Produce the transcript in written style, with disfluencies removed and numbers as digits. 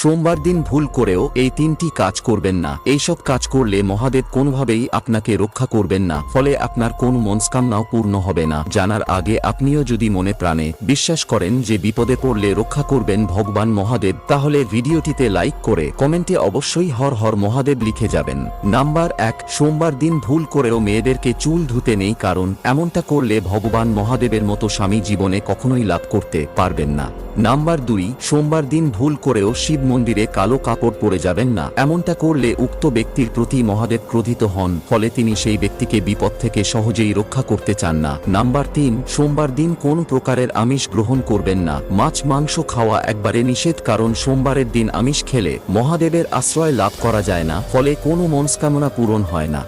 সোমবার দিন ভুল করেও এই তিনটি কাজ করবেন না। এইসব কাজ করলে মহাদেব কোনোভাবেই আপনাকে রক্ষা করবেন না, ফলে আপনার কোনো মনস্কামনাও পূর্ণ হবে না। জানার আগে আপনিও যদি মনে প্রাণে বিশ্বাস করেন যে বিপদে পড়লে রক্ষা করবেন ভগবান মহাদেব, তাহলে ভিডিওটিতে লাইক করে কমেন্টে অবশ্যই হর হর মহাদেব লিখে যাবেন। নাম্বার 1, সোমবার দিন ভুল করেও মেয়েদেরকে চুল ধুতে নেই, কারণ এমনটা করলে ভগবান মহাদেবের মতো স্বামী জীবনে কখনোই লাভ করতে পারবেন না। নাম্বার 2, সোমবার দিন ভুল করেও শিব মন্দিরে কালো কাপড় পরে যাবেন না। এমনটা করলে উক্ত ব্যক্তির প্রতি মহাদেব ক্রোধিত হন, ফলে তিনি সেই ব্যক্তিকে বিপদ থেকে সহজেই রক্ষা করতে চান না। নাম্বার 3, সোমবার দিন কোন প্রকারের আমিষ গ্রহণ করবেন না। মাছ মাংস খাওয়া একবারে নিষেধ, কারণ সোমবারের দিন আমিষ খেলে মহাদেবের আশ্রয় লাভ করা যায় না, ফলে কোনো মনস্কামনা পূরণ হয় না।